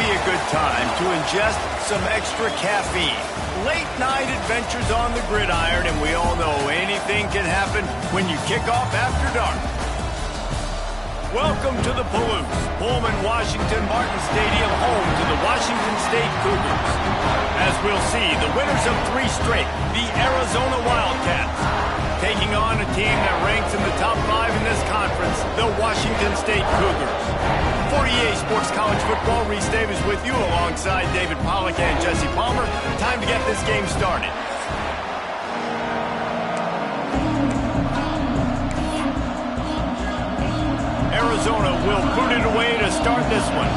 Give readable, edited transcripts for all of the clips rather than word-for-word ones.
be a good time to ingest some extra caffeine. Late night adventures on the gridiron, and we all know anything can happen when you kick off after dark. Welcome to the Palouse, Pullman, Washington Martin Stadium, home to the Washington State Cougars. As we'll see, the winners of 3 straight, the Arizona Wildcats, taking on a team that ranks in the top 5 in this conference, the Washington State Cougars. For EA Sports College Football, Reese Davis with you alongside David Pollack and Jesse Palmer. Time to get this game started. Arizona will boot it away to start this one.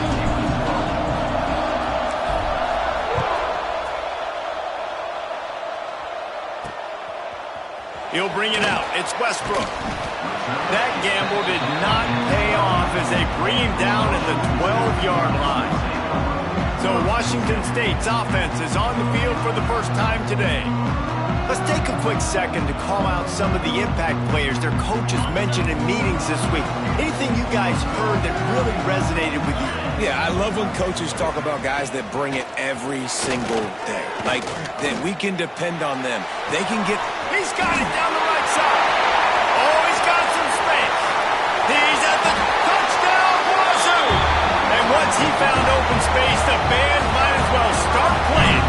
He'll bring it out. It's Westbrook. That gamble did not pay off as they bring him down at the 12-yard line. So Washington State's offense is on the field for the first time today. Let's take a quick second to call out some of the impact players their coaches mentioned in meetings this week. Anything you guys heard that really resonated with you? Yeah, I love when coaches talk about guys that bring it every single day. Like, that we can depend on them. They can get... He's got it down the right side. Oh, he's got some space. He's at the touchdown wazoo. And once he found open space, the band might as well start playing.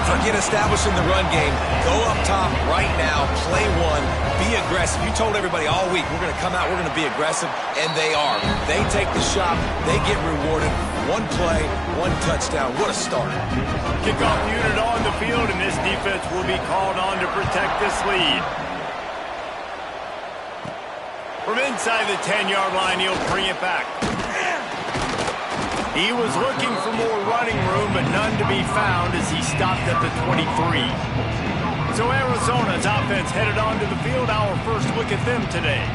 Forget establishing the run game. Go up top right now, play one, be aggressive. You told everybody all week, we're going to come out, we're going to be aggressive, and they are. They take the shot, they get rewarded. 1 play, 1 touchdown. What a start. Kickoff unit on the field, and this defense will be called on to protect this lead. From inside the 10-yard line, he'll bring it back. He was looking for more running room, but none to be found as he stopped at the 23. So Arizona's offense headed onto the field. Our first look at them today.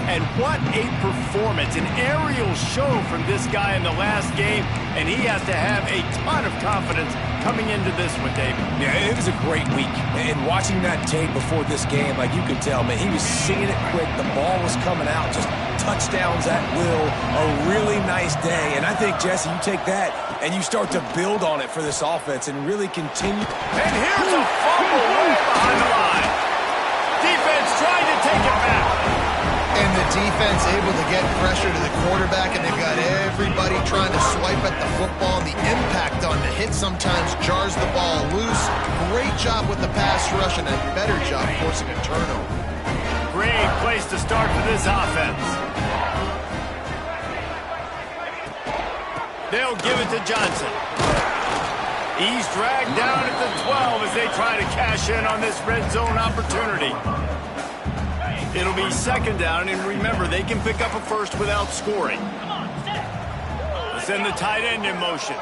And what a performance, an aerial show from this guy in the last game, and he has to have a ton of confidence coming into this one, David. Yeah, it was a great week. And watching that tape before this game, like you could tell, man, he was seeing it quick. The ball was coming out, just touchdowns at will. A really nice day. And I think, Jesse, you take that and you start to build on it for this offense and really continue. And here's a fumble way behind the line. Defense trying to take it back. And the defense able to get pressure to the quarterback, and they've got everybody trying to swipe at the football. And the impact on the hit sometimes jars the ball loose. Great job with the pass rush and a better job forcing a turnover. Great place to start for this offense. They'll give it to Johnson. He's dragged down at the 12 as they try to cash in on this red zone opportunity. It'll be 2nd down, and remember, they can pick up a first without scoring. Let's send the tight end in motion.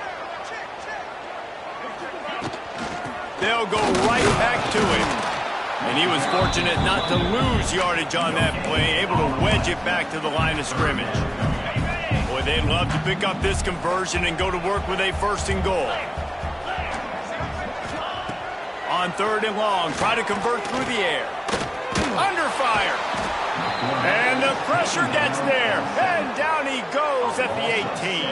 They'll go right back to him. And he was fortunate not to lose yardage on that play, able to wedge it back to the line of scrimmage. Boy, they'd love to pick up this conversion and go to work with a 1st and goal. On 3rd and long, try to convert through the air. Under fire. And the pressure gets there. And down he goes at the 18.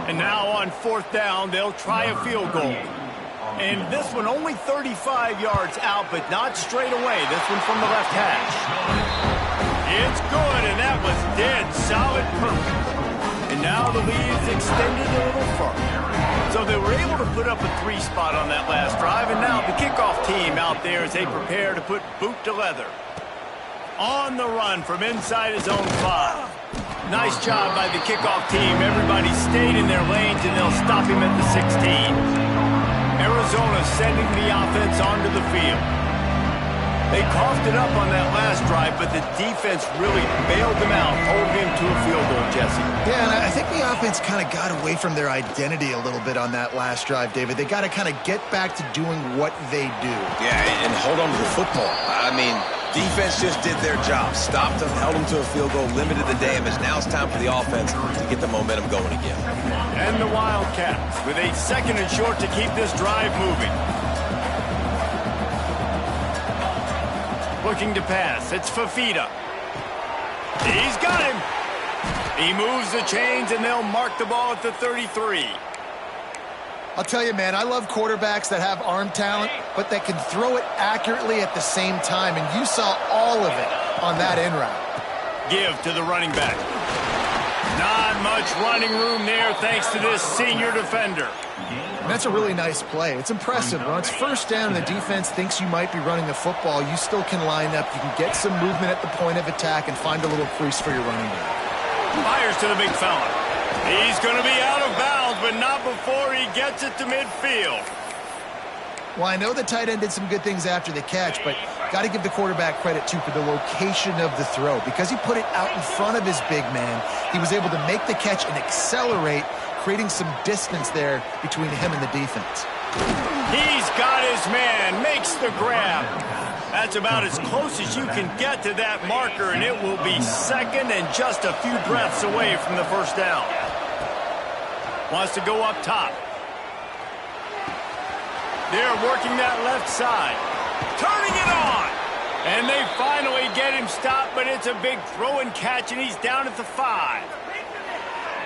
And now on 4th down, they'll try a field goal. And this one only 35 yards out, but not straight away. This one from the left hash. It's good, and that was dead solid perfect. And now the lead's extended a little further. So they were able to put up a 3 spot on that last drive, and now the kickoff team out there as they prepare to put boot to leather. On the run from inside his own 5. Nice job by the kickoff team. Everybody stayed in their lanes, and they'll stop him at the 16. Arizona sending the offense onto the field. They coughed it up on that last drive, but the defense really bailed them out, holding him to a field goal, Jesse. Yeah, and I think the offense kind of got away from their identity a little bit on that last drive, David. They got to kind of get back to doing what they do. Yeah, and hold on to the football. I mean, defense just did their job. Stopped them, held them to a field goal, limited the damage. Now it's time for the offense to get the momentum going again. And the Wildcats with a 2nd and short to keep this drive moving. Looking to pass. It's Fafita. He's got him. He moves the chains, and they'll mark the ball at the 33. I'll tell you, man, I love quarterbacks that have arm talent, but that can throw it accurately at the same time, and you saw all of it on that in route. Give to the running back. Not much running room there thanks to this senior defender. And that's a really nice play. It's impressive. When it's first down and the defense thinks you might be running the football, you still can line up. You can get some movement at the point of attack and find a little crease for your running back. Fires to the big fella. He's going to be out of bounds, but not before he gets it to midfield. Well, I know the tight end did some good things after the catch, but got to give the quarterback credit, too, for the location of the throw. Because he put it out in front of his big man, he was able to make the catch and accelerate, creating some distance there between him and the defense. He's got his man, makes the grab. That's about as close as you can get to that marker, and it will be second and just a few breaths away from the first down. Wants to go up top. They're working that left side. Turning it on. And they finally get him stopped, but it's a big throw and catch, and he's down at the 5.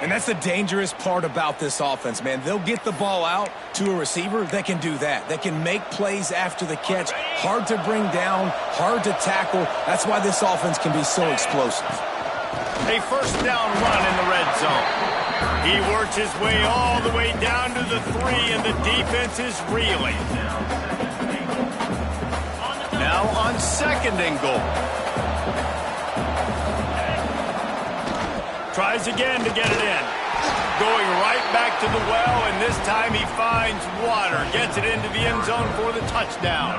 And that's the dangerous part about this offense, man. They'll get the ball out to a receiver that can do that. That can make plays after the catch. Hard to bring down, hard to tackle. That's why this offense can be so explosive. A first down run in the red zone. He works his way all the way down to the 3, and the defense is reeling. Now on second and goal. Tries again to get it in. Going right back to the well, and this time he finds water. Gets it into the end zone for the touchdown.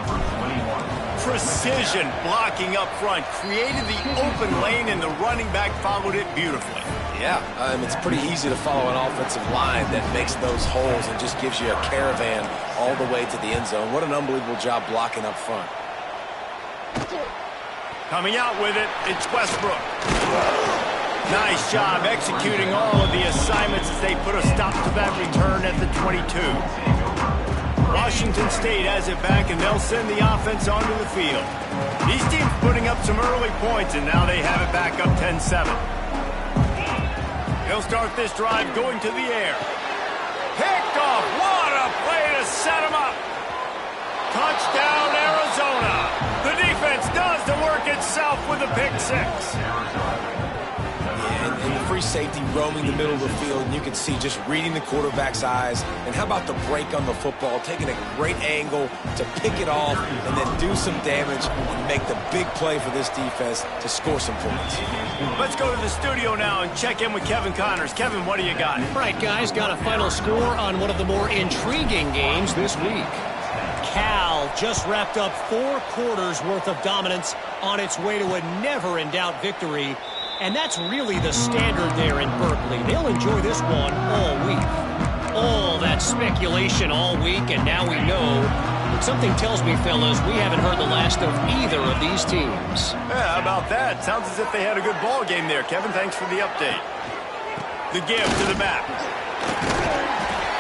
Precision blocking up front. Created the open lane, and the running back followed it beautifully. Yeah, it's pretty easy to follow an offensive line that makes those holes and just gives you a caravan all the way to the end zone. What an unbelievable job blocking up front. Coming out with it, it's Westbrook. Nice job executing all of the assignments as they put a stop to that return at the 22. Washington State has it back, and they'll send the offense onto the field. These teams putting up some early points, and now they have it back up 10-7. They'll start this drive going to the air. Picked off. What a play to set him up. Touchdown, Arizona. The defense does the work itself with a pick 6. And the free safety roaming the middle of the field, and you can see just reading the quarterback's eyes. And how about the break on the football, taking a great angle to pick it off and then do some damage and make the big play for this defense to score some points. Let's go to the studio now and check in with Kevin Connors. Kevin, what do you got? All right, guys, got a final score on one of the more intriguing games this week. Cal just wrapped up 4 quarters worth of dominance on its way to a never-in-doubt victory. And that's really the standard there in Berkeley. They'll enjoy this one all week. All that speculation all week, and now we know. But something tells me, fellas, we haven't heard the last of either of these teams. Yeah, how about that? Sounds as if they had a good ball game there. Kevin, thanks for the update. The give to the back.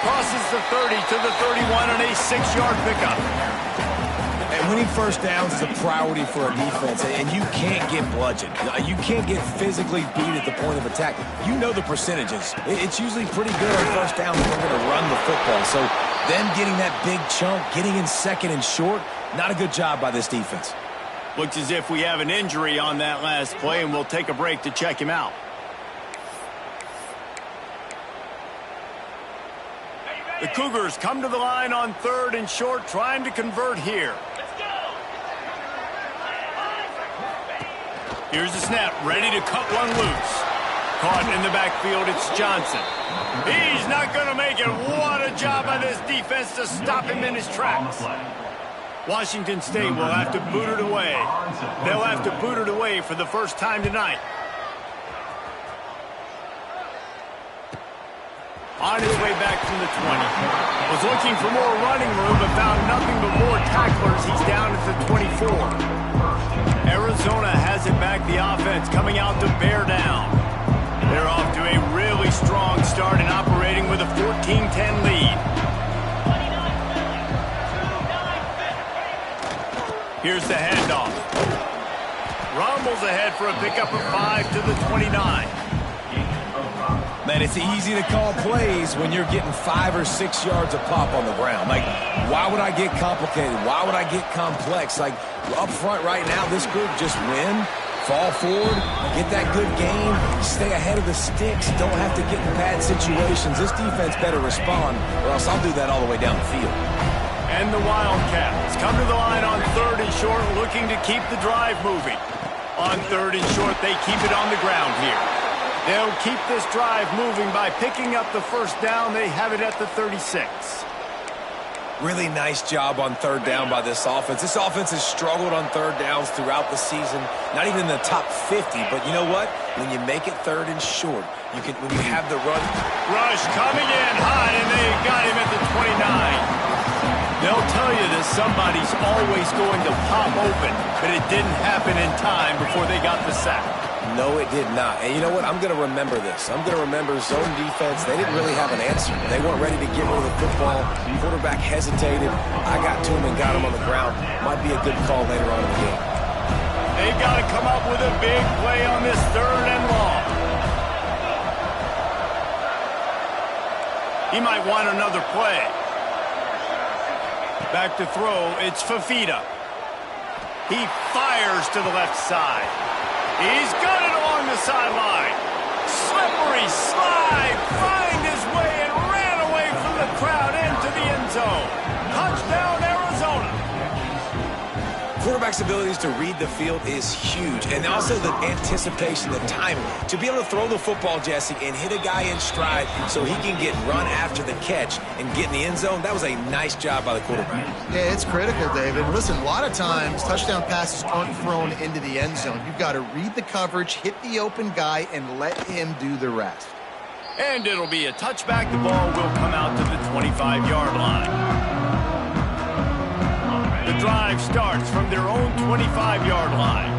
Crosses the 30 to the 31 on a 6-yard pickup. And winning first downs is a priority for a defense, and you can't get bludgeoned. You can't get physically beat at the point of attack. You know the percentages. It's usually pretty good on first down when we're going to run the football. So them getting that big chunk, getting in second and short, not a good job by this defense. Looks as if we have an injury on that last play, and we'll take a break to check him out. The Cougars come to the line on 3rd and short, trying to convert here. Here's the snap, ready to cut one loose. Caught in the backfield, it's Johnson. He's not going to make it. What a job by this defense to stop him in his tracks. Washington State will have to boot it away. They'll have to boot it away for the first time tonight. On his way back from the 20. Was looking for more running room, but found nothing but more tacklers. He's down at the 24. Arizona has it back, the offense coming out to bear down. They're off to a really strong start and operating with a 14-10 lead. Here's the handoff. Rumbles ahead for a pickup of 5 to the 29. Man, it's easy to call plays when you're getting 5 or 6 yards of pop on the ground. Like, why would I get complicated? Why would I get complex? Like, up front right now, this group just win, fall forward, get that good game, stay ahead of the sticks, don't have to get in bad situations. This defense better respond, or else I'll do that all the way down the field. And the Wildcats come to the line on 3rd and short, looking to keep the drive moving. On 3rd and short, they keep it on the ground here. They'll keep this drive moving by picking up the first down. They have it at the 36. Really nice job on 3rd down by this offense. This offense has struggled on 3rd downs throughout the season. Not even in the top 50, but you know what? When you make it 3rd and short, when you have the run. Rush coming in high, and they got him at the 29. They'll tell you that somebody's always going to pop open, but it didn't happen in time before they got the sack. No, it did not. And you know what? I'm going to remember this. I'm going to remember zone defense. They didn't really have an answer. They weren't ready to get rid of the football. Quarterback hesitated. I got to him and got him on the ground. Might be a good call later on in the game. They've got to come up with a big play on this 3rd and long. He might want another play. Back to throw, it's Fafita. He fires to the left side. He's got it along the sideline. Slippery slide, find his way and ran away from the crowd into the end zone. Touchdown, Arizona. Quarterback's abilities to read the field is huge, and also the anticipation, the timing. To be able to throw the football, Jesse, and hit a guy in stride so he can get run after the catch and get in the end zone, that was a nice job by the quarterback. Yeah, it's critical, David. Listen, a lot of times touchdown passes aren't thrown into the end zone. You've got to read the coverage, hit the open guy, and let him do the rest. And it'll be a touchback. The ball will come out to the 25-yard line. The drive starts from their own 25-yard line.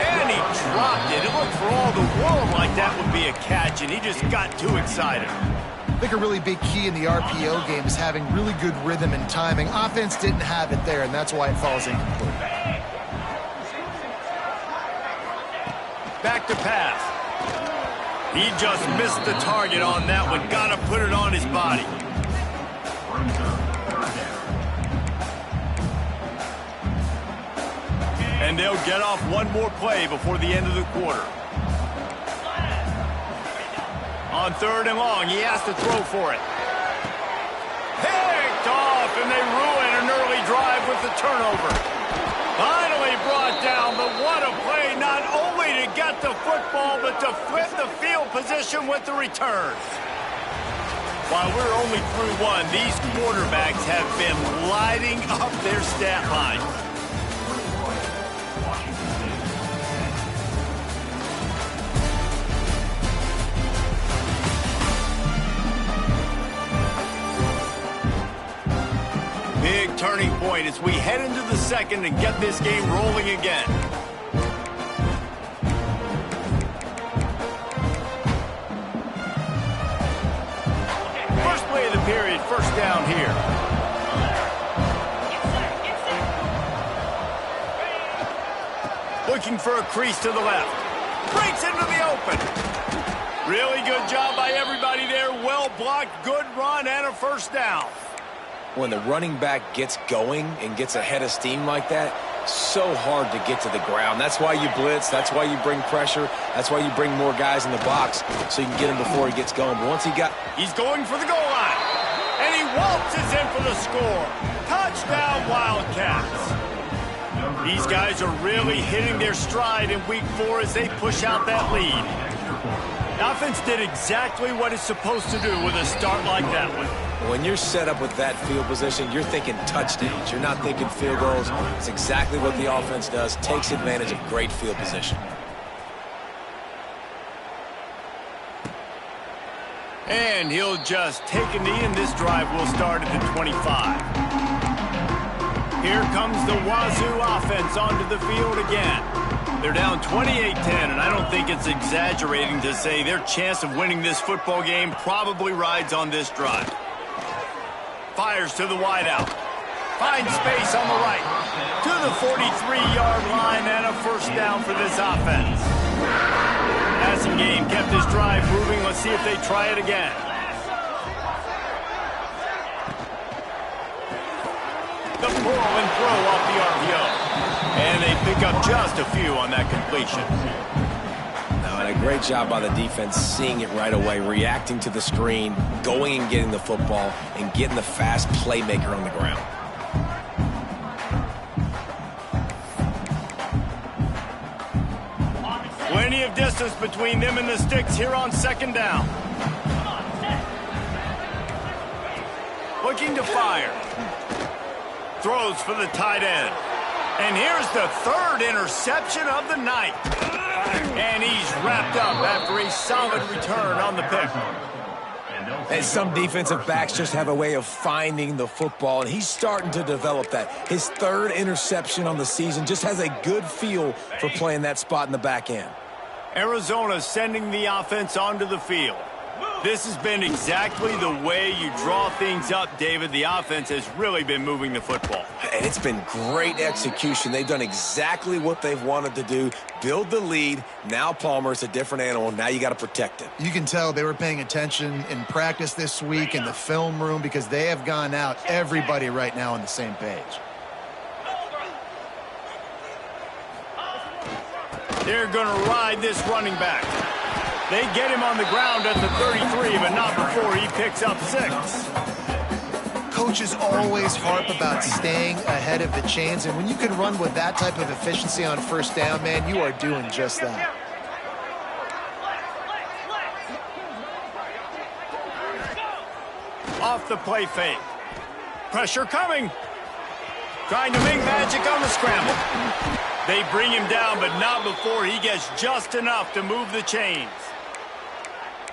And he dropped it. It looked for all the world like that would be a catch, and he just got too excited. I think a really big key in the RPO game is having really good rhythm and timing. Offense didn't have it there, and that's why it falls incomplete. Back to pass. He just missed the target on that one. Got to put it on his body. And they'll get off one more play before the end of the quarter. On 3rd and long, he has to throw for it. Picked off, and they ruin an early drive with the turnover. Finally brought down, but what a play, not only to get the football, but to flip the field position with the return. While we're only through one, these quarterbacks have been lighting up their stat line. Big turning point as we head into the second and get this game rolling again. First play of the period, first down here. Looking for a crease to the left. Breaks into the open. Really good job by everybody there. Well blocked, good run, and a first down. When the running back gets going and gets ahead of steam like that, so hard to get to the ground. That's why you blitz. That's why you bring pressure. That's why you bring more guys in the box so you can get him before he gets going. But once he's going for the goal line. And he waltzes in for the score. Touchdown, Wildcats. These guys are really hitting their stride in week 4 as they push out that lead. The offense did exactly what it's supposed to do with a start like that one. When you're set up with that field position, you're thinking touchdowns. You're not thinking field goals. It's exactly what the offense does. Takes advantage of great field position. And he'll just take a knee, and this drive will start at the 25. Here comes the Wazoo offense onto the field again. They're down 28-10, and I don't think it's exaggerating to say their chance of winning this football game probably rides on this drive. Fires to the wideout. Finds space on the right. To the 43-yard line and a first down for this offense. Passing game kept this drive moving. Let's see if they try it again. The pull and throw off the RPO. And they pick up just a few on that completion. And a great job by the defense seeing it right away, reacting to the screen, going and getting the football, and getting the fast playmaker on the ground. Plenty of distance between them and the sticks here on second down. Looking to fire. Throws for the tight end. And here's the third interception of the night. And he's wrapped up after a solid return on the pick. And some defensive backs just have a way of finding the football, and he's starting to develop that. His third interception on the season, just has a good feel for playing that spot in the back end. Arizona sending the offense onto the field. This has been exactly the way you draw things up, David. The offense has really been moving the football. And it's been great execution. They've done exactly what they've wanted to do. Build the lead. Now Palmer's a different animal. Now you got to protect it. You can tell they were paying attention in practice this week in the film room because they have gone out, everybody right now on the same page. They're going to ride this running back. They get him on the ground at the 33, but not before he picks up 6. Coaches always harp about staying ahead of the chains, and when you can run with that type of efficiency on first down, man, you are doing just that. Off the play fake. Pressure coming. Trying to make magic on the scramble. They bring him down, but not before he gets just enough to move the chains.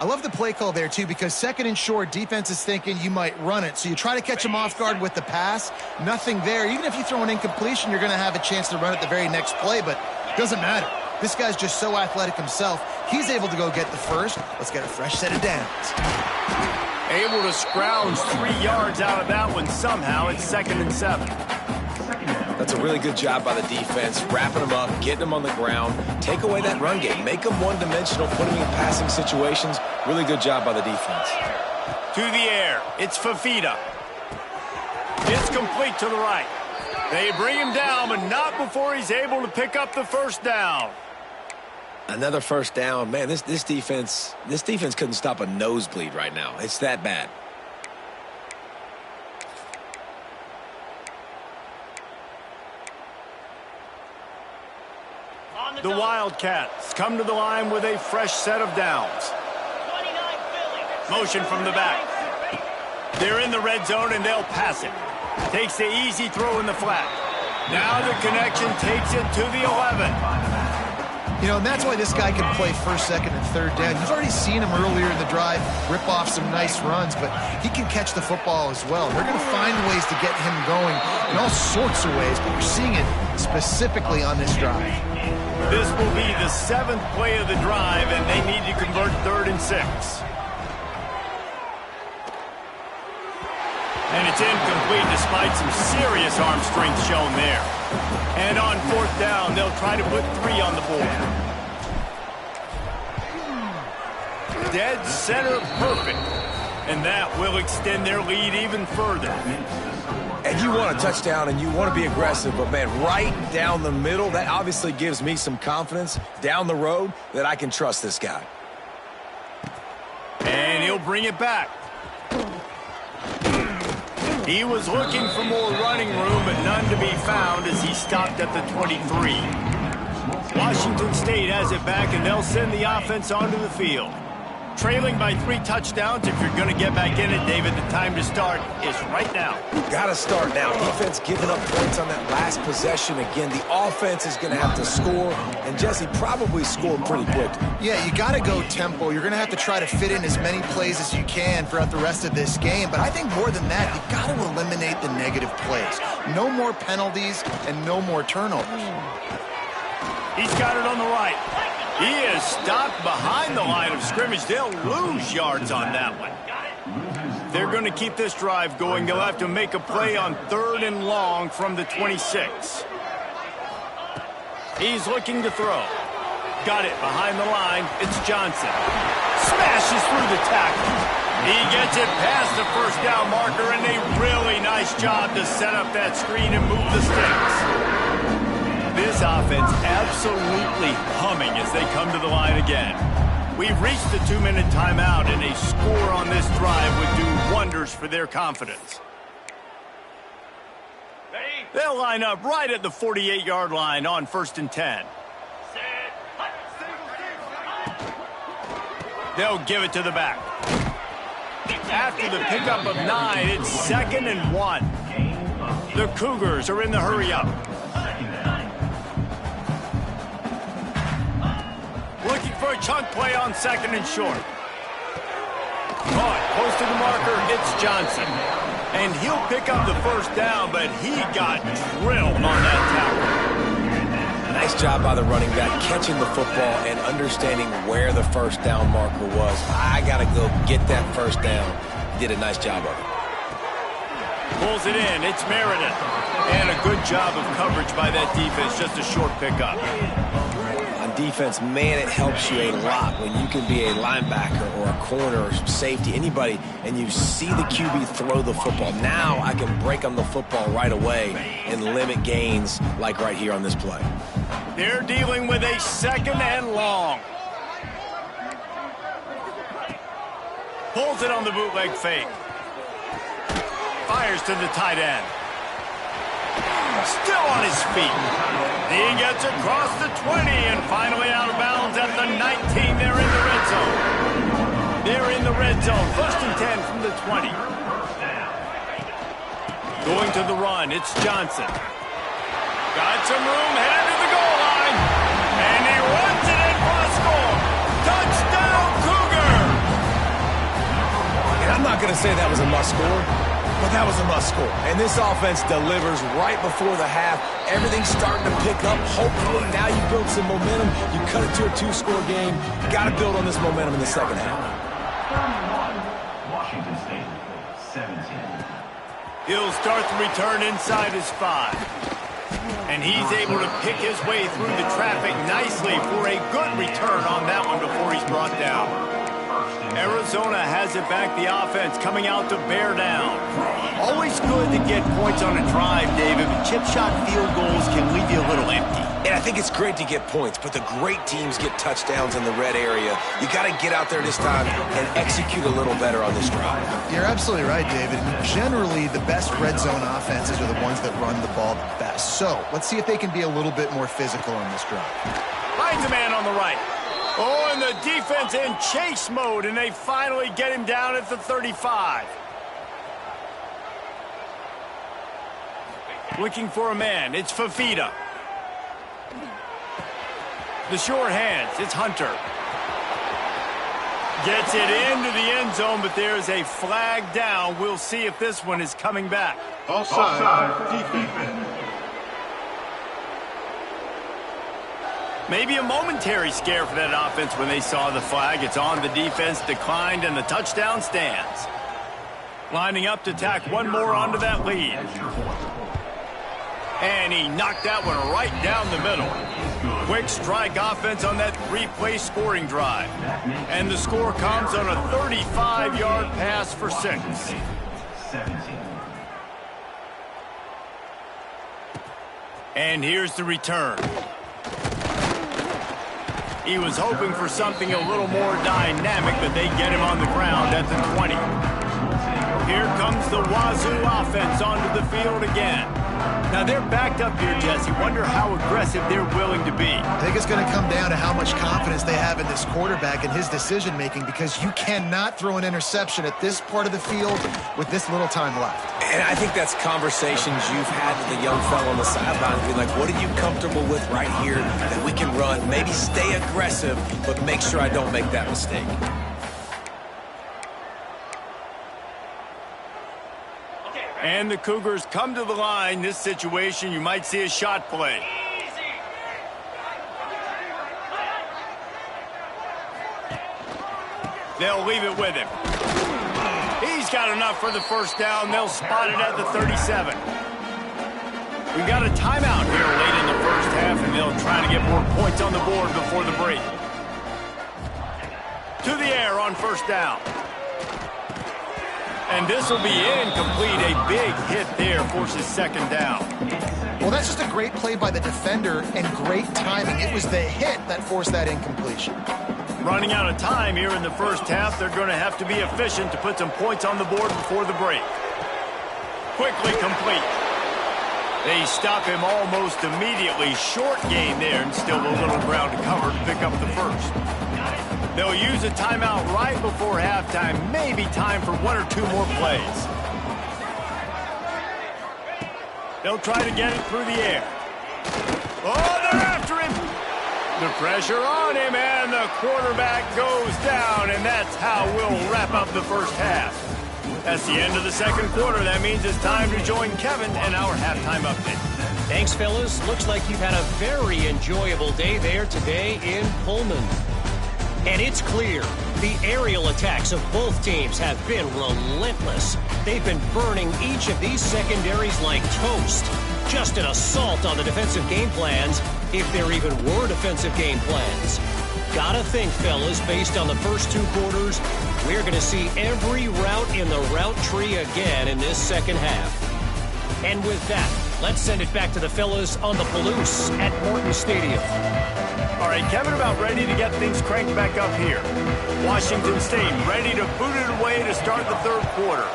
I love the play call there, too, because second and short, defense is thinking you might run it. So you try to catch him off guard with the pass. Nothing there. Even if you throw an incompletion, you're going to have a chance to run it the very next play, but it doesn't matter. This guy's just so athletic himself. He's able to go get the first. Let's get a fresh set of downs. Able to scrounge 3 yards out of that one somehow. It's 2nd and 7. That's a really good job by the defense, wrapping them up, getting them on the ground, take away that run game, make them one-dimensional, put them in passing situations. Really good job by the defense. To the air, it's Fafita. It's complete to the right. They bring him down, but not before he's able to pick up the first down. Another first down. Man, this defense couldn't stop a nosebleed right now. It's that bad. The Wildcats come to the line with a fresh set of downs. Motion from the back. They're in the red zone and they'll pass it. Takes the easy throw in the flat. Now the connection takes it to the 11. You know, and that's why this guy can play first, second, and third down. You've already seen him earlier in the drive rip off some nice runs, but he can catch the football as well. They're going to find ways to get him going in all sorts of ways, but we're seeing it specifically on this drive. This will be the 7th play of the drive, and they need to convert 3rd and 6. And it's incomplete despite some serious arm strength shown there. And on 4th down, they'll try to put 3 on the board. Dead center perfect. And that will extend their lead even further. And you want a touchdown and you want to be aggressive, but man, right down the middle, that obviously gives me some confidence down the road that I can trust this guy. And he'll bring it back. He was looking for more running room, but none to be found as he stopped at the 23. Washington State has it back, and they'll send the offense onto the field. Trailing by 3 touchdowns, if you're going to get back in it, David, the time to start is right now. Got to start now. Defense giving up points on that last possession. Again, the offense is going to have to score, and Jesse probably scored pretty quick. Yeah, you got to go tempo. You're going to have to try to fit in as many plays as you can throughout the rest of this game. But I think more than that, you got to eliminate the negative plays. No more penalties and no more turnovers. He's got it on the right. He is stopped behind the line of scrimmage. They'll lose yards on that one. They're going to keep this drive going. They'll have to make a play on 3rd and long from the 26. He's looking to throw. Got it behind the line. It's Johnson. Smashes through the tackle. He gets it past the first down marker, and a really nice job to set up that screen and move the sticks. This offense absolutely humming as they come to the line again. We've reached the 2-minute timeout, and a score on this drive would do wonders for their confidence. They'll line up right at the 48-yard line on 1st and 10. They'll give it to the back. After the pickup of 9, it's 2nd and 1. The Cougars are in the hurry-up. Looking for a chunk play on 2nd and short. Caught close to the marker, it's Johnson. And he'll pick up the first down, but he got drilled on that tackle. Nice job by the running back, catching the football and understanding where the first down marker was. I got to go get that first down. He did a nice job of it. Pulls it in, it's Meredith. And a good job of coverage by that defense, just a short pickup. On defense, man, it helps you a lot when you can be a linebacker or a corner or safety, anybody, and you see the QB throw the football. Now I can break on the football right away and limit gains like right here on this play. They're dealing with a 2nd and long. Pulls it on the bootleg fake. Fires to the tight end. Still on his feet. He gets across the 20 and finally out of bounds at the 19. They're in the red zone. They're in the red zone. 1st and 10 from the 20. Going to the run, it's Johnson. Got some room, headed to the goal line. And he runs it in for a score. Touchdown, Cougar! And I'm not going to say that was a must score, but that was a must score. And this offense delivers right before the half. Everything's starting to pick up. Hopefully now you build some momentum. You cut it to a 2-score game. You got to build on this momentum in the second half. Washington State, 17. He'll start the return inside his 5. And he's able to pick his way through the traffic nicely for a good return on that one before he's brought down. Arizona has it back, the offense coming out to bear down. Always good to get points on a drive, David, but chip shot field goals can leave you a little empty. And I think it's great to get points, but the great teams get touchdowns in the red area. You got to get out there this time and execute a little better on this drive. You're absolutely right, David. Generally, the best red zone offenses are the ones that run the ball the best. So let's see if they can be a little bit more physical on this drive. Finds a man on the right. Oh, and the defense in chase mode, and they finally get him down at the 35. Looking for a man, it's Fafita. The short hands, it's Hunter. Gets it into the end zone, but there's a flag down. We'll see if this one is coming back. Offside, defense. Maybe a momentary scare for that offense when they saw the flag. It's on, the defense declined, and the touchdown stands. Lining up to tack one more onto that lead. And he knocked that one right down the middle. Quick strike offense on that 3-play scoring drive. And the score comes on a 35-yard pass for 6. And here's the return. He was hoping for something a little more dynamic, but they get him on the ground at the 20. Here comes the Wazoo offense onto the field again. Now they're backed up here, Jesse. Wonder how aggressive they're willing to be. I think it's going to come down to how much confidence they have in this quarterback and his decision-making, because you cannot throw an interception at this part of the field with this little time left. And I think that's conversations you've had with the young fellow on the sideline. Be like, what are you comfortable with right here that we can run? Maybe stay aggressive, but make sure I don't make that mistake. And the Cougars come to the line. This situation, you might see a shot play. They'll leave it with him. got enough for the first down. They'll spot it at the 37. We've got a timeout here late in the first half, and they'll try to get more points on the board before the break. To the air on first down. And this will be incomplete. A big hit there forces second down. Well, that's just a great play by the defender and great timing. It was the hit that forced that incompletion. Running out of time here in the first half. They're going to have to be efficient to put some points on the board before the break. Quickly complete. They stop him almost immediately. Short gain there, and still a little ground to cover to pick up the first. They'll use a timeout right before halftime. Maybe time for one or two more plays. They'll try to get it through the air. Oh, they're after him. The pressure on him, and the quarterback goes down, and that's how we'll wrap up the first half. That's the end of the second quarter. That means it's time to join Kevin and our halftime update. Thanks, fellas. Looks like you've had a very enjoyable day there today in Pullman. And it's clear the aerial attacks of both teams have been relentless. They've been burning each of these secondaries like toast. Just an assault on the defensive game plans, if there even were defensive game plans. Gotta think, fellas, based on the first two quarters, we're going to see every route in the route tree again in this second half. And with that, let's send it back to the fellas on the Palouse at Morton Stadium. All right, Kevin, about ready to get things cranked back up here. Washington State ready to boot it away to start the third quarter.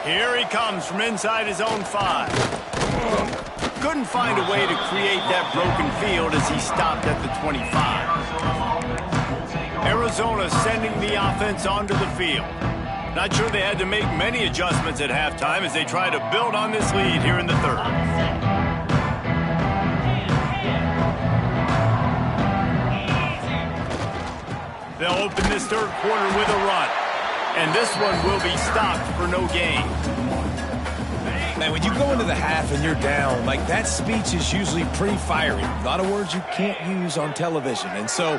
Here he comes from inside his own 5. Couldn't find a way to create that broken field as he stopped at the 25. Arizona sending the offense onto the field. Not sure they had to make many adjustments at halftime as they try to build on this lead here in the third. They'll open this third quarter with a run. And this one will be stopped for no gain. Man, when you go into the half and you're down, like that speech is usually pretty fiery. A lot of words you can't use on television. And so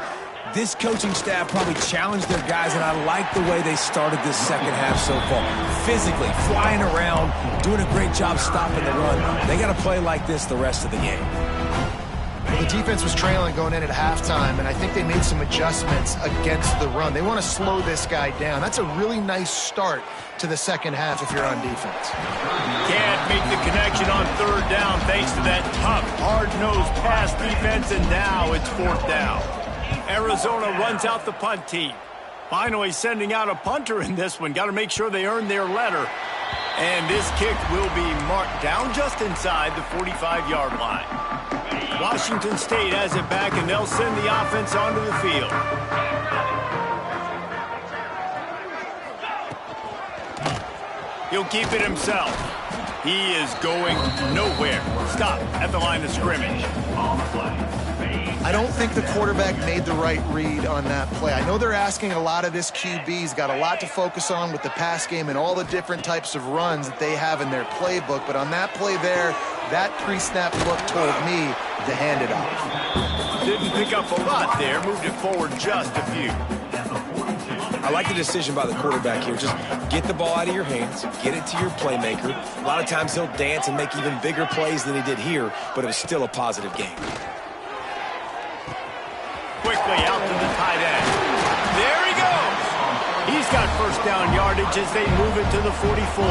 this coaching staff probably challenged their guys, and I like the way they started this second half so far. Physically, flying around, doing a great job stopping the run. They got to play like this the rest of the game. The defense was trailing going in at halftime, and I think they made some adjustments against the run. They want to slow this guy down. That's a really nice start to the second half if you're on defense. Can't make the connection on third down thanks to that tough, hard-nosed pass defense, and now it's fourth down. Arizona runs out the punt team. Finally sending out a punter in this one. Got to make sure they earn their letter. And this kick will be marked down just inside the 45-yard line. Washington State has it back, and they'll send the offense onto the field. He'll keep it himself. He is going nowhere. Stop at the line of scrimmage. I don't think the quarterback made the right read on that play. I know they're asking a lot of this QB. He's got a lot to focus on with the pass game and all the different types of runs that they have in their playbook. But on that play there, that pre-snap look told me to hand it off. Didn't pick up a lot there. Moved it forward just a few. I like the decision by the quarterback here. Just get the ball out of your hands, get it to your playmaker. A lot of times he'll dance and make even bigger plays than he did here, but it was still a positive game. Quickly out to the tight end. There he goes. He's got first down yardage as they move it to the 44.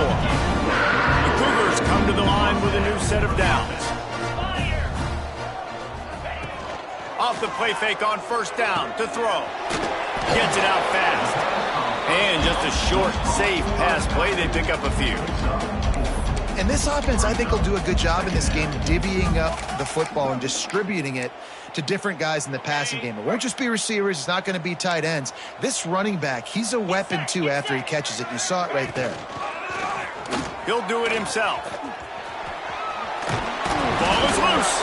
The Cougars come to the line with a new set of downs. Off the play fake on first down to throw. Gets it out fast. And just a short, safe pass play. They pick up a few. And this offense, I think, will do a good job in this game divvying up the football and distributing it to different guys in the passing game. It won't just be receivers. It's not going to be tight ends. This running back, he's a weapon, too, after he catches it. You saw it right there. He'll do it himself. Ball is loose.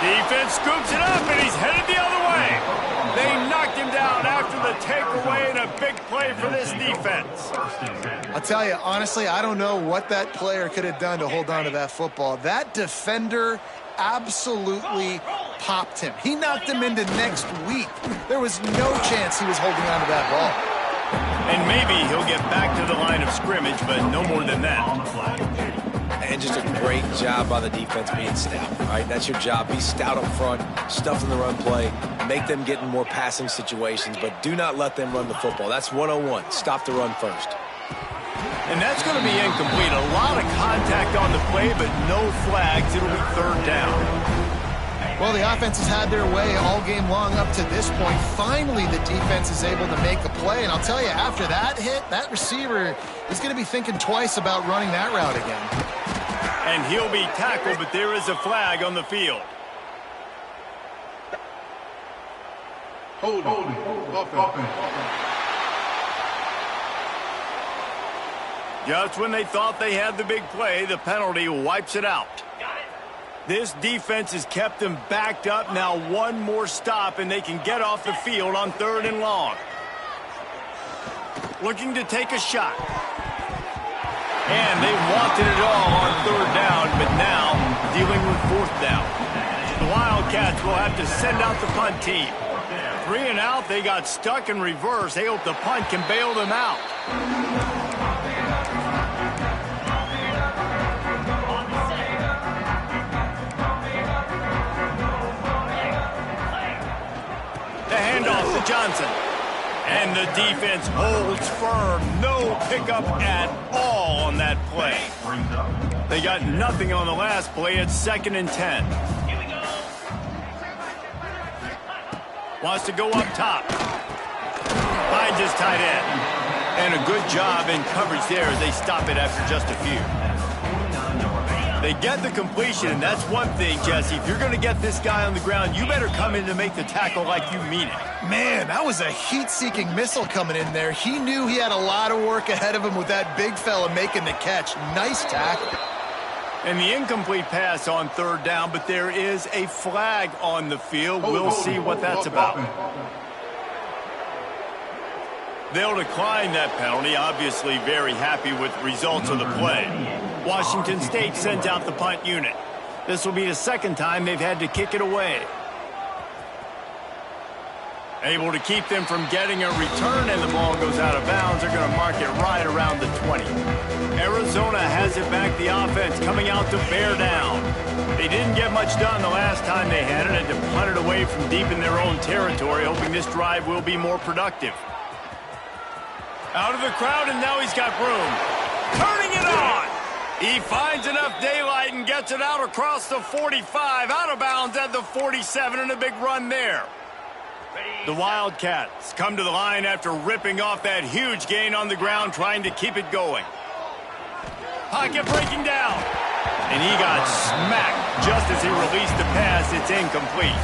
Defense scoops it up, and he's headed the other way. They knocked him down after the takeaway, and a big play for this defense. I'll tell you, honestly, I don't know what that player could have done to hold on to that football. That defender absolutely popped him. He knocked him into next week. There was no chance he was holding on to that ball. And maybe he'll get back to the line of scrimmage, but no more than that. And just a great job by the defense being stout. All right, that's your job. Be stout up front, stuff in the run play, make them get in more passing situations, but do not let them run the football. That's 101. Stop the run first. And that's going to be incomplete. A lot of contact on the play, but no flags. It'll be third down. Well, the offense has had their way all game long up to this point. Finally, the defense is able to make a play. And I'll tell you, after that hit, that receiver is going to be thinking twice about running that route again. And he'll be tackled, but there is a flag on the field. Hold offense. Just when they thought they had the big play, the penalty wipes it out. This defense has kept them backed up. Now one more stop, and they can get off the field on 3rd and long. Looking to take a shot. And they wanted it all on 3rd down, but now dealing with 4th down. The Wildcats will have to send out the punt team. 3 and out, they got stuck in reverse. They hope the punt can bail them out. The handoff to Johnson. And the defense holds firm. No pickup at all on that play. They got nothing on the last play. It's 2nd and 10. Wants to go up top. Finds his tight end. And a good job in coverage there as they stop it after just a few. They get the completion, and that's one thing, Jesse. If you're going to get this guy on the ground, you better come in to make the tackle like you mean it. Man, that was a heat-seeking missile coming in there. He knew he had a lot of work ahead of him with that big fella making the catch. Nice tackle. And the incomplete pass on 3rd down, but there is a flag on the field. We'll see what that's about. They'll decline that penalty, obviously very happy with the results of the play. Washington State sends out the punt unit. This will be the 2nd time they've had to kick it away. Able to keep them from getting a return, and the ball goes out of bounds. They're going to mark it right around the 20. Arizona has it back, the offense coming out to bear down. They didn't get much done the last time they had it, and to punt it away from deep in their own territory, hoping this drive will be more productive. Out of the crowd, and now he's got room. Turning it on. He finds enough daylight and gets it out across the 45, out of bounds at the 47, and a big run there. The Wildcats come to the line after ripping off that huge gain on the ground, trying to keep it going. Pocket breaking down. And he got smacked just as he released the pass. It's incomplete.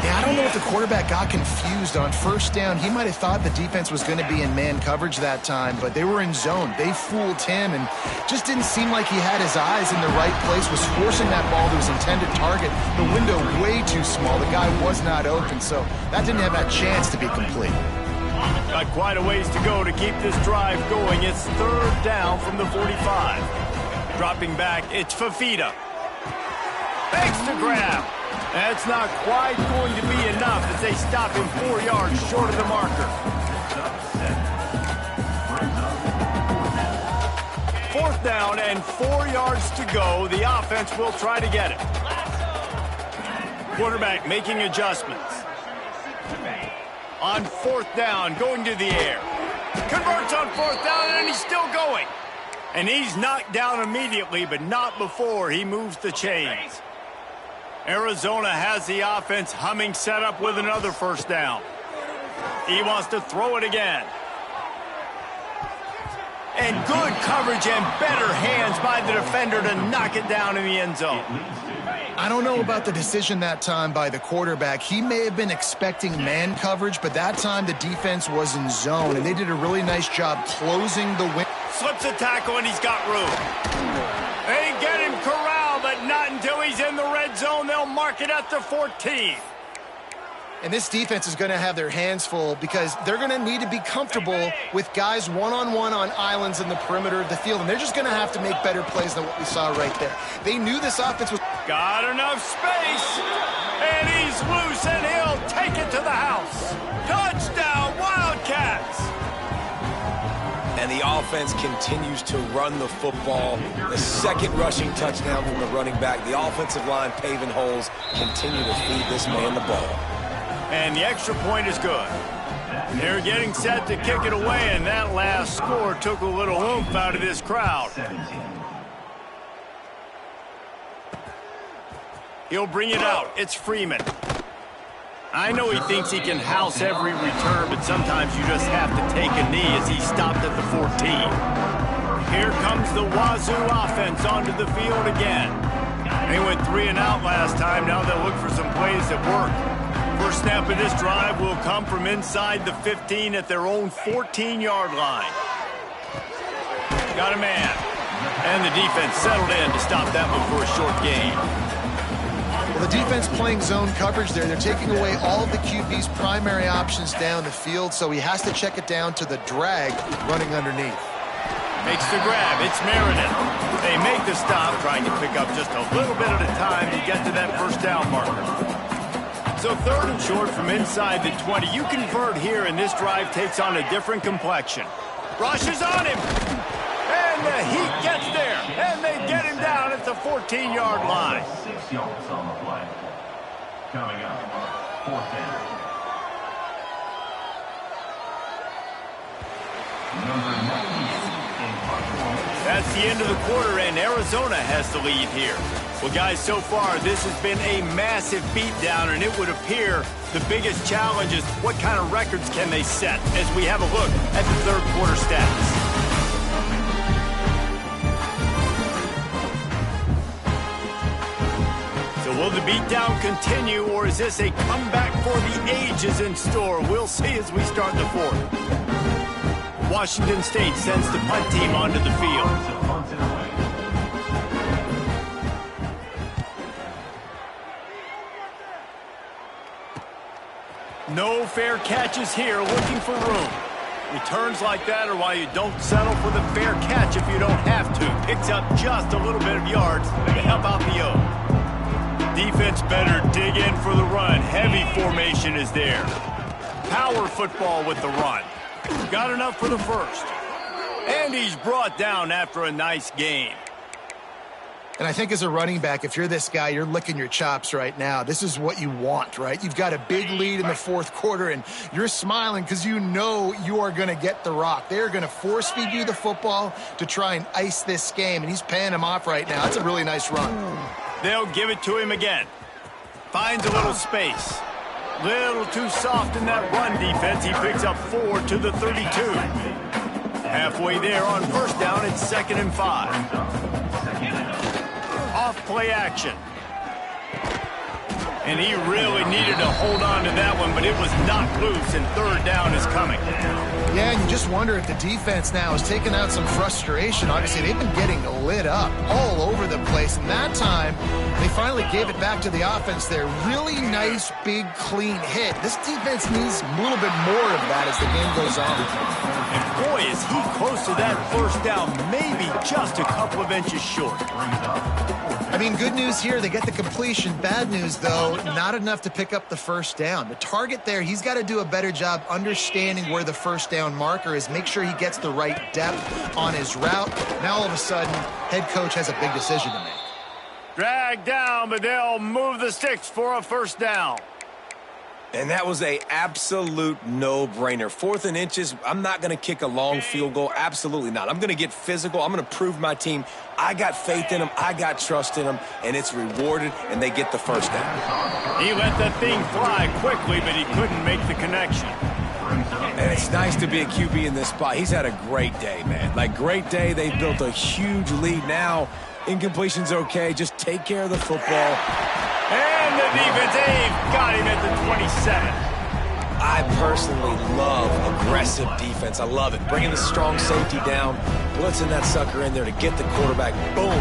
Yeah, I don't know if the quarterback got confused on 1st down. He might have thought the defense was going to be in man coverage that time, but they were in zone. They fooled him and just didn't seem like he had his eyes in the right place, was forcing that ball to his intended target. The window way too small. The guy was not open, so that didn't have that chance to be complete. Got quite a ways to go to keep this drive going. It's 3rd down from the 45. Dropping back, it's Fafita. Fakes to grab. That's not quite going to be enough as they stop him 4 yards short of the marker. 4th down and 4 yards to go. The offense will try to get it. Quarterback making adjustments. On 4th down, going to the air. Converts on 4th down, and he's still going. And he's knocked down immediately, but not before he moves the chains. Arizona has the offense humming, set up with another 1st down. He wants to throw it again. And good coverage and better hands by the defender to knock it down in the end zone. I don't know about the decision that time by the quarterback. He may have been expecting man coverage, but that time the defense was in zone, and they did a really nice job closing the win. Slips a tackle, and he's got room. They get him corralled, but not until he's in the red zone. They'll mark it at the 14. And this defense is going to have their hands full because they're going to need to be comfortable with guys one-on-one on islands in the perimeter of the field, and they're just going to have to make better plays than what we saw right there. They knew this offense was... Got enough space, and he's loose, and he'll take it to the house. Touchdown, Wildcats! the offense continues to run the football. The second rushing touchdown from the running back. The offensive line paving holes. Continue to feed this man the ball. And the extra point is good. They're getting set to kick it away, and that last score took a little oomph out of this crowd. He'll bring it out. It's Freeman. I know he thinks he can house every return, but sometimes you just have to take a knee as he stopped at the 14. Here comes the Wazoo offense onto the field again. They went 3 and out last time. Now they'll look for some plays that work. First snap of this drive will come from inside the 15 at their own 14-yard line. Got a man. And the defense settled in to stop that one for a short gain. Well, the defense playing zone coverage there. They're taking away all of the QB's primary options down the field, so he has to check it down to the drag running underneath. Makes the grab. It's Meredith. They make the stop, trying to pick up just a little bit at a time to get to that first down marker. So 3rd and short from inside the 20. You convert here, and this drive takes on a different complexion. Rushes on him. And the heat gets there. And they get him down at the 14-yard line. 6 yards on the play. Coming up, 4th down. Number 98. That's the end of the quarter, and Arizona has the lead here. Well, guys, so far, this has been a massive beatdown, and it would appear the biggest challenge is what kind of records can they set as we have a look at the 3rd quarter stats. So will the beatdown continue, or is this a comeback for the ages in store? We'll see as we start the 4th. Washington State sends the punt team onto the field. No fair catches here, looking for room. Returns like that are why you don't settle for the fair catch if you don't have to. Picks up just a little bit of yards to help out the O. Defense better dig in for the run. Heavy formation is there. Power football with the run. Got enough for the first. And he's brought down after a nice gain. And I think as a running back, if you're this guy, you're licking your chops right now. This is what you want, right? You've got a big lead in the 4th quarter, and you're smiling because you know you are going to get the rock. They're going to force-feed you the football to try and ice this game, and he's paying him off right now. That's a really nice run. They'll give it to him again. Finds a little space. Little too soft in that run defense. He picks up 4 to the 32. Halfway there on first down, it's 2nd and 5. Off play action. And he really needed to hold on to that one, but it was knocked loose, and 3rd down is coming. Yeah, and you just wonder if the defense now has taken out some frustration. Obviously, they've been getting lit up all over the place, and that time, they finally gave it back to the offense there. Really nice, big, clean hit. This defense needs a little bit more of that as the game goes on. And boy, is he close to that first down, maybe just a couple of inches short. I mean, good news here, they get the completion. Bad news, though, not enough to pick up the first down. The target there, he's got to do a better job understanding where the first down marker is, make sure he gets the right depth on his route. Now, all of a sudden, head coach has a big decision to make. Drag down, but they'll move the sticks for a first down. And that was a absolute no-brainer. 4th and inches, I'm not going to kick a long field goal. Absolutely not. I'm going to get physical. I'm going to prove my team I got faith in them. I got trust in them. And it's rewarded, and they get the first down. He let that thing fly quickly, but he couldn't make the connection. And it's nice to be a QB in this spot. He's had a great day, man. Like, great day. They've built a huge lead now. Incompletion's okay. Just take care of the football. And the defense, got him at the 27. I personally love aggressive defense. I love it. Bringing the strong safety down, blitzing that sucker in there to get the quarterback. Boom.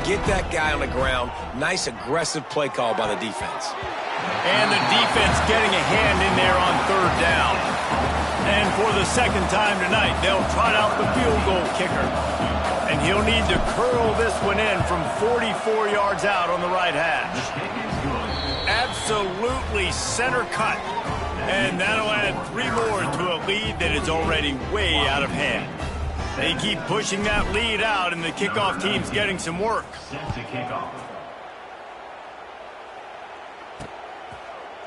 Get that guy on the ground. Nice aggressive play call by the defense. And the defense getting a hand in there on 3rd down. And for the 2nd time tonight, they'll trot out the field goal kicker. And he'll need to curl this one in from 44 yards out on the right hash. Absolutely center cut. And that'll add 3 more to a lead that is already way out of hand. They keep pushing that lead out, and the kickoff team's getting some work. Set to kick off.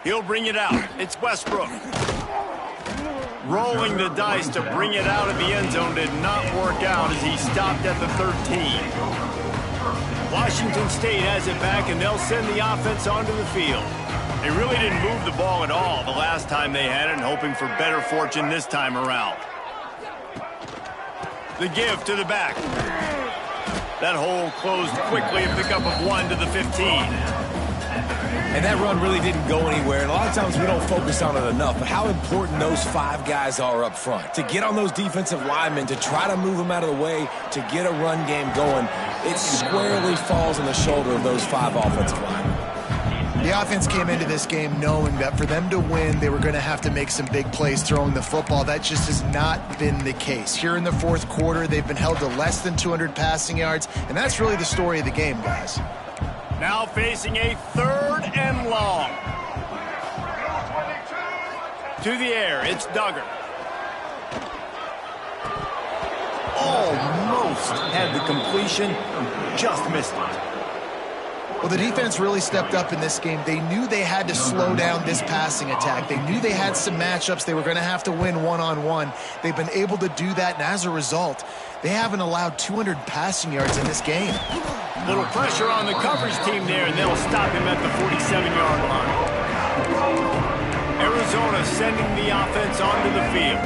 He'll bring it out. It's Westbrook. Rolling the dice to bring it out of the end zone did not work out as he stopped at the 13. Washington State has it back, and they'll send the offense onto the field. They really didn't move the ball at all the last time they had it, and hoping for better fortune this time around. The give to the back. That hole closed quickly, a pickup of 1 to the 15. And that run really didn't go anywhere. And a lot of times we don't focus on it enough, but how important those 5 guys are up front. To get on those defensive linemen, to try to move them out of the way, to get a run game going, it squarely falls on the shoulder of those 5 offensive linemen. The offense came into this game knowing that for them to win, they were going to have to make some big plays throwing the football. That just has not been the case. Here in the fourth quarter, they've been held to less than 200 passing yards, and that's really the story of the game, guys. Now facing a 3rd and long. To the air, it's Duggar. Almost had the completion, just missed it. Well, the defense really stepped up in this game. They knew they had to slow down this passing attack. They knew they had some matchups they were going to have to win one-on-one. They've been able to do that, and as a result, they haven't allowed 200 passing yards in this game. Little pressure on the coverage team there, and they'll stop him at the 47-yard line. Arizona sending the offense onto the field.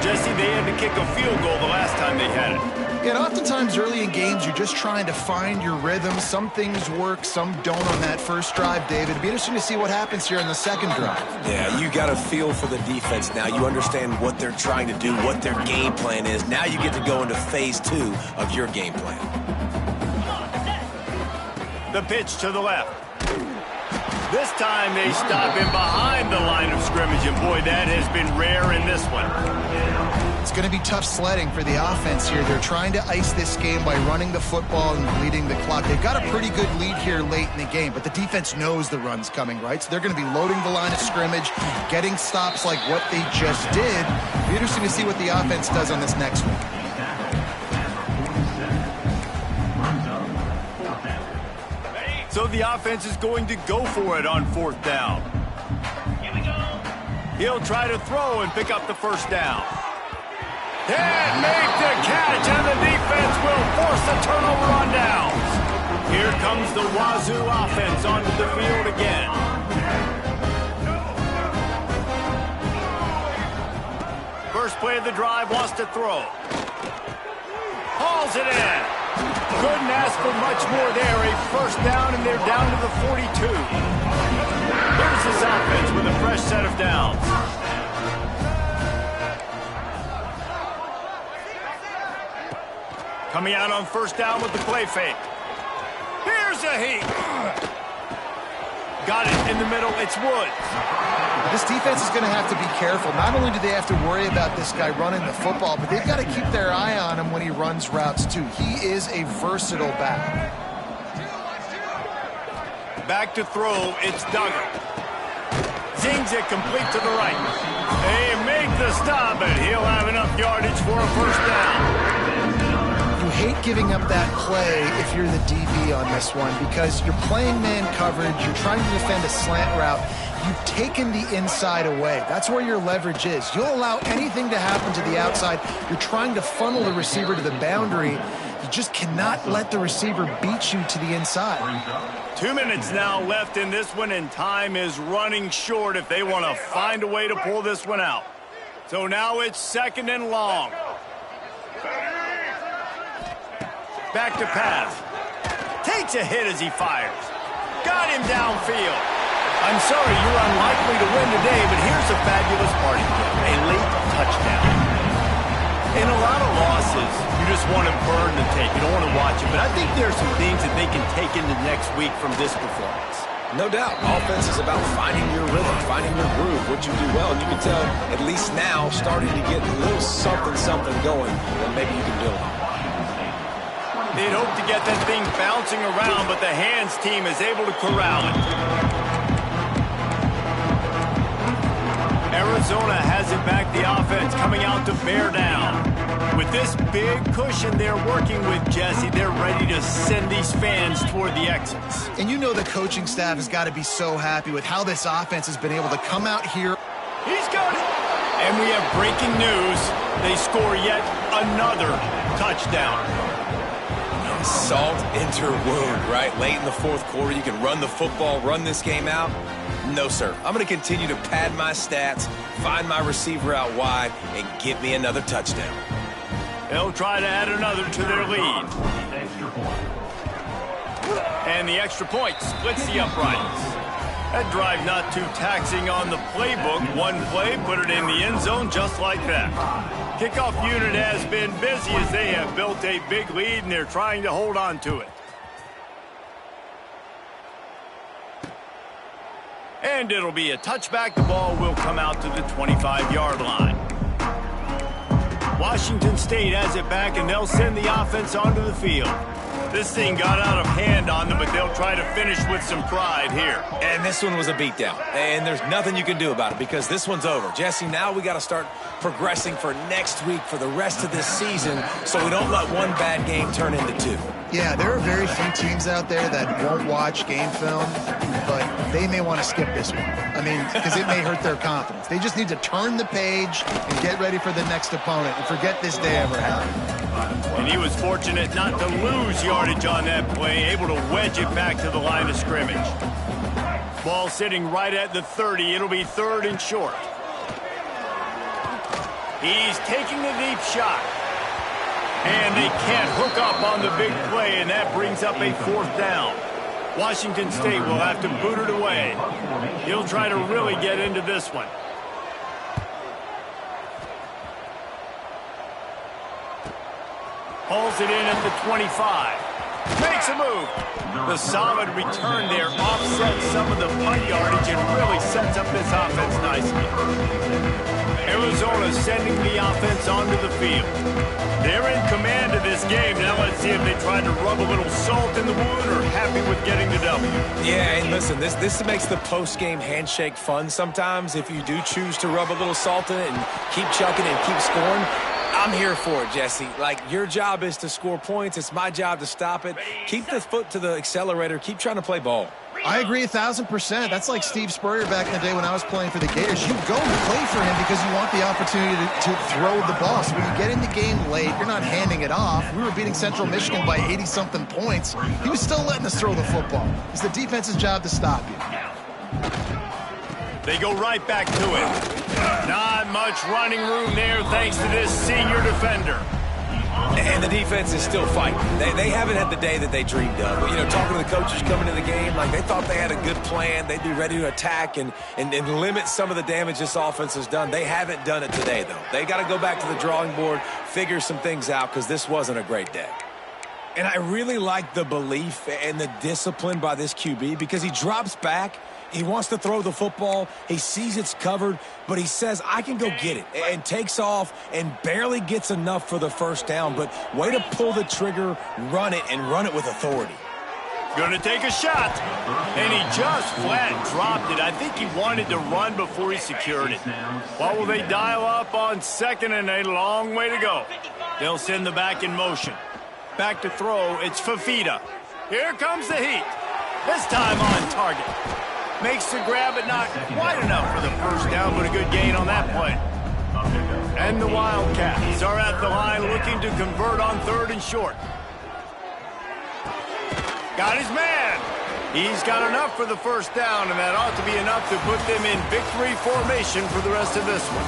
Jesse, they had to kick a field goal the last time they had it. Yeah, and oftentimes early in games, you're just trying to find your rhythm. Some things work, some don't on that first drive, David. It'll be interesting to see what happens here in the second drive. Yeah, you got a feel for the defense now. You understand what they're trying to do, what their game plan is. Now you get to go into phase 2 of your game plan. The pitch to the left. This time they stop him behind the line of scrimmage, and boy, that has been rare in this one. It's going to be tough sledding for the offense here. They're trying to ice this game by running the football and bleeding the clock. They've got a pretty good lead here late in the game, but the defense knows the run's coming, right? So they're going to be loading the line of scrimmage, getting stops like what they just did. It'll be interesting to see what the offense does on this next one. So the offense is going to go for it on 4th down. He'll try to throw and pick up the first down. And make the catch, and the defense will force a turnover on downs. Here comes the Wazoo offense onto the field again. First play of the drive, wants to throw. Hauls it in. Couldn't ask for much more there. A first down, and they're down to the 42. Here's this offense with a fresh set of downs. Coming out on first down with the play fake. Here's a heat. Got it in the middle. It's Woods. This defense is going to have to be careful. Not only do they have to worry about this guy running the football, but they've got to keep their eye on him when he runs routes, too. He is a versatile back. Back to throw. It's Duggar. Zings it complete to the right. They make the stop, and he'll have enough yardage for a first down. You hate giving up that play if you're the DB on this one because you're playing man coverage, you're trying to defend a slant route, you've taken the inside away. That's where your leverage is. You'll allow anything to happen to the outside. You're trying to funnel the receiver to the boundary. You just cannot let the receiver beat you to the inside. 2 minutes now left in this one, and time is running short if they want to find a way to pull this one out. So now it's 2nd and long. Back to pass. Takes a hit as he fires. Got him downfield. I'm sorry, you're unlikely to win today, but here's a fabulous party kick. A late touchdown. In a lot of losses, you just want to burn the tape. You don't want to watch it, but I think there's some things that they can take into next week from this performance. No doubt. Offense is about finding your rhythm, finding your groove, what you do well. And you can tell, at least now, starting to get a little something going that maybe you can build on. They'd hope to get that thing bouncing around, but the hands team is able to corral it. Arizona has it back. The the offense coming out to bear down. With this big cushion they're working with, Jesse, they're ready to send these fans toward the exits. And you know the coaching staff has got to be so happy with how this offense has been able to come out here. He's got it. And we have breaking news. They score yet another touchdown. Salt into her wound, right? Late in the fourth quarter, you can run the football, run this game out. No, sir. I'm going to continue to pad my stats, find my receiver out wide, and get me another touchdown. They'll try to add another to their lead. And the extra point splits the uprights. That drive not too taxing on the playbook. One play, put it in the end zone just like that. Kickoff unit has been busy as they have built a big lead, and they're trying to hold on to it. And it'll be a touchback. The ball will come out to the 25-yard line. Washington State has it back, and they'll send the offense onto the field. This thing got out of hand on them, but they'll try to finish with some pride here. And this one was a beatdown, and there's nothing you can do about it because this one's over. Jesse, now we got to start progressing for next week for the rest of this season so we don't let one bad game turn into two. Yeah, there are very few teams out there that won't watch game film, but they may want to skip this one. I mean, because it may hurt their confidence. They just need to turn the page and get ready for the next opponent and forget this day ever happened. And he was fortunate not to lose yardage on that play, able to wedge it back to the line of scrimmage. Ball sitting right at the 30. It'll be third and short. He's taking a deep shot. And they can't hook up on the big play, and that brings up a fourth down. Washington State will have to boot it away. He'll try to really get into this one. Hauls it in at the 25. Makes a move. The solid return there offsets some of the punt yardage and really sets up this offense nicely. Arizona sending the offense onto the field. They're in command of this game. Now let's see if they try to rub a little salt in the wound or happy with getting the W. Yeah, and listen, this makes the post-game handshake fun sometimes if you do choose to rub a little salt in it and keep chucking and keep scoring. I'm here for it, Jesse. Like, your job is to score points. It's my job to stop it. Keep the foot to the accelerator. Keep trying to play ball. I agree 1,000%. That's like Steve Spurrier back in the day when I was playing for the Gators. You go and play for him because you want the opportunity to throw the ball. So when you get in the game late, you're not handing it off. We were beating Central Michigan by 80-something points. He was still letting us throw the football. It's the defense's job to stop you. They go right back to it. Not much running room there thanks to this senior defender. And the defense is still fighting. They haven't had the day that they dreamed of. You know, talking to the coaches coming into the game, like they thought they had a good plan. They'd be ready to attack and limit some of the damage this offense has done. They haven't done it today, though. They got to go back to the drawing board, figure some things out, because this wasn't a great day. And I really like the belief and the discipline by this QB because he drops back. He wants to throw the football. He sees it's covered, but he says, I can go get it, and takes off and barely gets enough for the first down. But way to pull the trigger, run it, and run it with authority. Going to take a shot, and he just flat dropped it. I think he wanted to run before he secured it. What will they dial up on second and a long way to go? They'll send the back in motion. Back to throw, it's Fafita. Here comes the heat. This time on target. Makes the grab, but not quite enough for the first down, but a good gain on that play. And the Wildcats are at the line looking to convert on third and short. Got his man. He's got enough for the first down, and that ought to be enough to put them in victory formation for the rest of this one.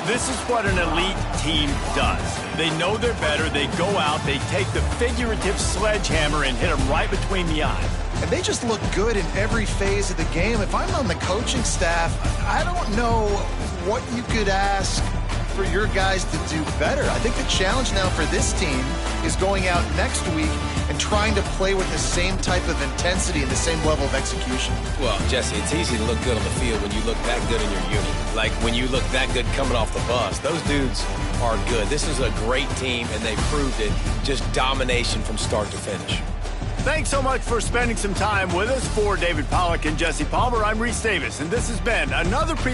This is what an elite team does. They know they're better. They go out, they take the figurative sledgehammer and hit them right between the eyes. And they just look good in every phase of the game. If I'm on the coaching staff, I don't know what you could ask for your guys to do better. I think the challenge now for this team is going out next week and trying to play with the same type of intensity and the same level of execution. Well, Jesse, it's easy to look good on the field when you look that good in your unit. Like when you look that good coming off the bus. Those dudes are good. This is a great team, and they proved it. Just domination from start to finish. Thanks so much for spending some time with us. For David Pollack and Jesse Palmer, I'm Reese Davis, and this has been another